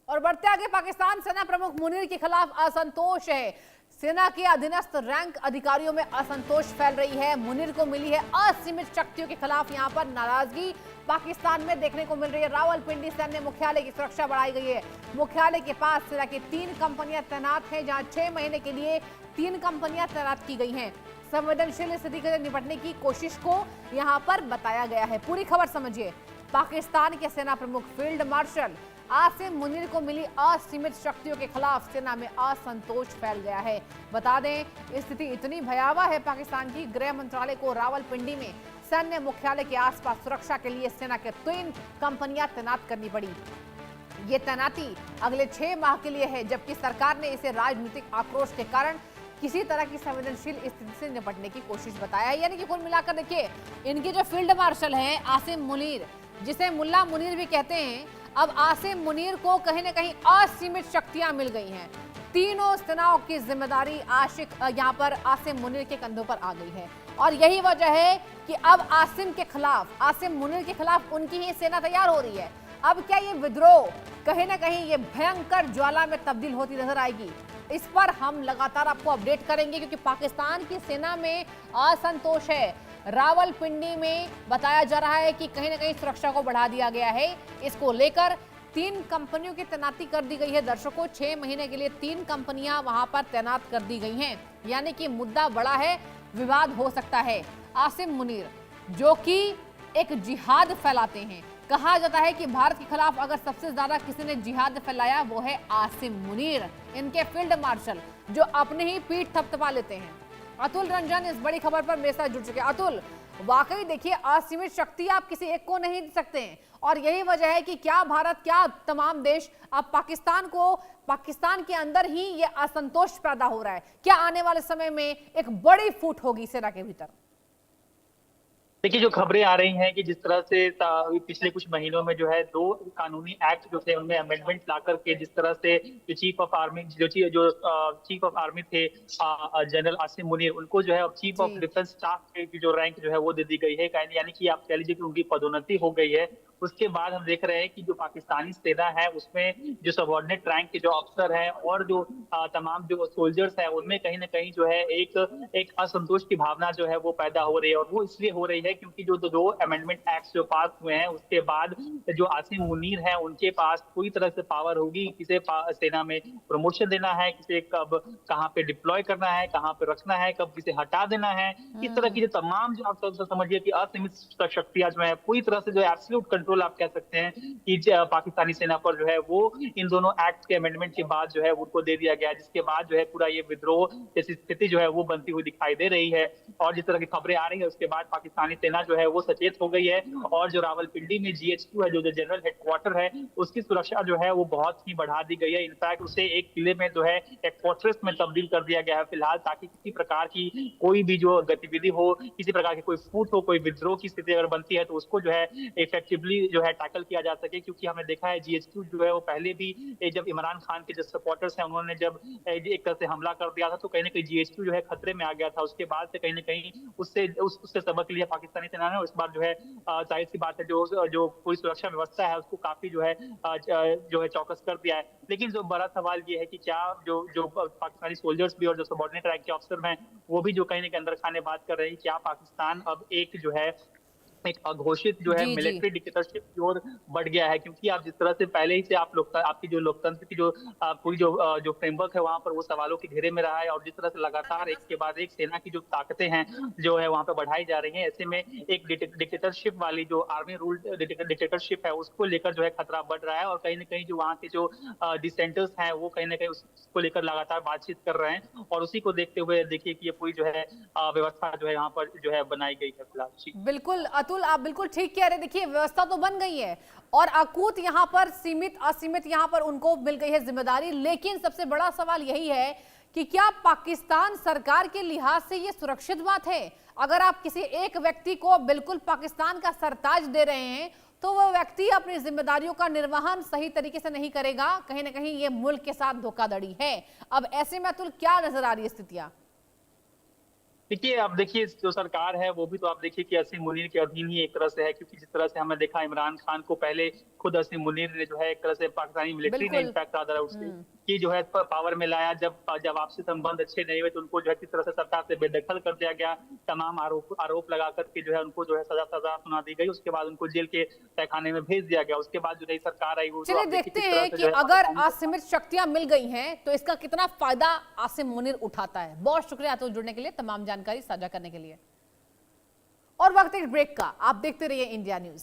और बढ़ते आगे, पाकिस्तान सेना प्रमुख मुनीर के खिलाफ असंतोष है। सेना के अधीनस्थ रैंक अधिकारियों में असंतोष फैल रही है। मुनीर को मिली है असीमित शक्तियों के खिलाफ यहां पर नाराजगी पाकिस्तान में देखने को मिल रही है। रावलपिंडी सैन्य मुख्यालय की सुरक्षा बढ़ाई गई है। मुख्यालय के पास सेना की 3 कंपनियां तैनात हैं, जहां 6 महीने के लिए 3 कंपनियां तैनात की गई हैं। संवेदनशील स्थिति से निपटने की कोशिश को यहां पर बताया गया है। पूरी खबर समझिए। पाकिस्तान के सेना प्रमुख फील्ड मार्शल आसिम मुनीर को मिली असीमित शक्तियों के खिलाफ सेना में असंतोष फैल गया है। बता दें, स्थिति इतनी भयावह है पाकिस्तान की, गृह मंत्रालय को रावलपिंडी में सैन्य मुख्यालय के आसपास सुरक्षा के लिए सेना के 3 कंपनियां तैनात करनी पड़ी। ये तैनाती अगले 6 माह के लिए है, जबकि सरकार ने इसे राजनीतिक आक्रोश के कारण किसी तरह की संवेदनशील स्थिति से निपटने की कोशिश बताया है। यानी कि कुल मिलाकर देखिए, इनके जो फील्ड मार्शल हैं आसिम मुनीर, जिसे मुल्ला मुनीर भी कहते हैं, अब आसिम मुनीर को कहीं ना कहीं असीमित शक्तियां मिल गई हैं। तीनों सेनाओं की जिम्मेदारी यहाँ पर आसिम मुनीर के कंधों पर आ गई है। और यही वजह है कि अब आसिम मुनीर के खिलाफ उनकी ही सेना तैयार हो रही है। अब क्या ये विद्रोह कहीं ना कहीं ये भयंकर ज्वाला में तब्दील होती नजर आएगी? इस पर हम लगातार आपको अपडेट करेंगे, क्योंकि पाकिस्तान की सेना में असंतोष है। रावलपिंडी में बताया जा रहा है कि कहीं ना कहीं सुरक्षा को बढ़ा दिया गया है। इसको लेकर 3 कंपनियों की तैनाती कर दी गई है। दर्शकों, 6 महीने के लिए 3 कंपनियां वहां पर तैनात कर दी गई हैं। यानी कि मुद्दा बड़ा है, विवाद हो सकता है। आसिम मुनीर जो कि एक जिहाद फैलाते हैं, कहा जाता है कि भारत के खिलाफ अगर सबसे ज्यादा किसी ने जिहाद फैलाया वो है आसिम मुनीर, इनके फील्ड मार्शल, जो अपने ही पीठ थपथपा लेते हैं। अतुल रंजन इस बड़ी खबर पर मेरे साथ जुड़ चुके हैं। अतुल, वाकई देखिए, असीमित शक्ति आप किसी एक को नहीं दे सकते हैं, और यही वजह है कि क्या भारत, क्या तमाम देश अब पाकिस्तान के अंदर ही ये असंतोष पैदा हो रहा है। क्या आने वाले समय में एक बड़ी फूट होगी सेना के भीतर? देखिए, जो खबरें आ रही हैं कि जिस तरह से पिछले कुछ महीनों में जो है 2 कानूनी एक्ट जो थे उनमें अमेंडमेंट ला करके जिस तरह से जो चीफ ऑफ आर्मी थे जनरल आसिम मुनीर, उनको जो है अब चीफ ऑफ जी। डिफेंस स्टाफ की जो रैंक जो है वो दे दी गई है। यानी कि आप कह लीजिए कि उनकी पदोन्नति हो गई है। उसके बाद हम देख रहे हैं कि जो पाकिस्तानी सेना है उसमें जो सबऑर्डिनेट रैंक के जो अफसर हैं और जो तमाम जो सोल्जर्स हैं, उनमें कहीं ना कहीं जो है एक असंतोष की भावना जो है वो पैदा हो रही है। और वो इसलिए हो रही है क्योंकि जो 2 अमेंडमेंट एक्ट जो पास हुए हैं उसके बाद जो आसिम मुनीर है उनके पास पूरी तरह से पावर होगी, किसे सेना में प्रमोशन देना है, किसे कब कहाँ पे डिप्लॉय करना है, कहाँ पे रखना है, कब किसे हटा देना है। इस तरह की जो तमाम जो आप समझिए कि असीमित शक्तियां जो है पूरी तरह से जो एब्सोल्यूट कंट्रोल आप कह सकते हैं कि पाकिस्तानी सेना पर जो है वो इन दोनों एक्ट के अमेंडमेंट के बाद जो है उनको दे दिया गया, जिसके बाद जो है पूरा ये विद्रोह जैसी स्थिति जो है वो बनती हुई दिखाई दे रही है। और जिस तरह की खबरें आ रही है उसके बाद पाकिस्तानी सेना जो है वो सचेत हो गई है, और जो रावलपिंडी में GHQ है, जो जनरल हेडक्वार्टर है, उसकी सुरक्षा जो है वो बहुत ही बढ़ा दी गई है। इनफैक्ट उसे एक किले में जो है एक फोर्ट्रेस में तब्दील कर दिया गया है फिलहाल, ताकि किसी प्रकार की कोई भी जो गतिविधि हो, किसी प्रकार की कोई फूट हो, कोई विद्रोह की स्थिति अगर बनती है तो उसको जो है इफेक्टिवली जो है टैकल किया जा सके। क्योंकि हमने देखा है GHQ जो है वो पहले भी जब इमरान खान के जो सपोर्टर्स हैं उन्होंने जब एक तरह से हमला कर दिया था तो कहीं ना कहीं GHQ जो है खतरे में आ गया था। उसके बाद से कहीं ना कहीं उससे सबक लिया पाकिस्तानी सेना ने, और इस बार जो है जाहिर सी बात है जो पूरी सुरक्षा व्यवस्था है उसको काफी जो है चौकस कर दिया है। लेकिन जो बड़ा सवाल ये है कि क्या जो पाकिस्तानी सोल्जर्स भी और जो सबऑर्डिनेट रैंक के अफसर हैं वो भी जो कहीं ना कहीं अंदर खाने बात कर रहे हैं, क्या पाकिस्तान अब एक अघोषित जो है जी जी। मिलिट्री डिक्टेटरशिप की ओर बढ़ गया है। क्योंकि आप जिस तरह से पहले ही से आपकी जो लोकतंत्र की पूरी जो फ्रेमवर्क है वहां पर वो सवालों के घेरे में रहा है, और जिस तरह से लगातार एक के बाद एक सेना की जो ताकतें हैं जो है वहां पर बढ़ाई जा रही हैं, ऐसे में एक डिक्टेटरशिप वाली जो आर्मी रूल डिक्टेटरशिप है उसको लेकर जो है खतरा बढ़ रहा है। और कहीं ना कहीं जो वहाँ के जो डिसेंटर्स हैं वो कहीं ना कहीं उसको लेकर लगातार बातचीत कर रहे हैं, और उसी को देखते हुए देखिए कि ये पूरी जो है व्यवस्था जो है यहाँ पर जो है बनाई गई है फिलहाल। बिल्कुल अतुल, आप बिल्कुल ठीक कह रहे हैं। देखिए, व्यवस्था तो बन गई है और अकूत यहाँ पर सीमित असीमित यहाँ पर उनको मिल गई है जिम्मेदारी। लेकिन सबसे बड़ा सवाल यही है कि क्या पाकिस्तान सरकार के लिहाज से ये सुरक्षित बात है? अगर आप किसी एक व्यक्ति को बिल्कुल पाकिस्तान का सरताज दे रहे हैं तो वो व्यक्ति अपनी जिम्मेदारियों का निर्वहन सही तरीके से नहीं करेगा। कहीं ना कहीं ये मुल्क के साथ धोखाधड़ी है। अब ऐसे में अतुल क्या नजर आ रही है स्थितियां? देखिए, अब देखिए जो सरकार है वो भी तो आप देखिए कि असीम मुनीर के अधीन ही एक तरह से है, क्योंकि जिस तरह से हमने देखा इमरान खान को पहले खुद असीम मुनीर ने जो है एक तरह से पाकिस्तानी मिलिट्री ने बिल्कुल। इनफैक्ट रादर उसकी की जो है पावर में लाया। जब जब आपसी संबंध अच्छे नहीं हुए तो उनको जो है किस तरह से सरकार से बेदखल कर दिया गया, तमाम आरोप आरोप लगा करके जो है उनको जो है सजा सुना दी गई। उसके बाद उनको जेल के तहखाने में भेज दिया गया। उसके बाद जो नई सरकार आई वो जो चलिए आप देखिए देखते किस तरह हैं से कि जो है अगर पाकिस्तानी असीमित शक्तियां मिल गई हैं तो इसका कितना फायदा आसिम मुनीर उठाता है। बहुत शुक्रिया तो जुड़ने के लिए, तमाम जानकारी साझा करने के लिए। और वक्त एक ब्रेक का, आप देखते रहिए इंडिया न्यूज।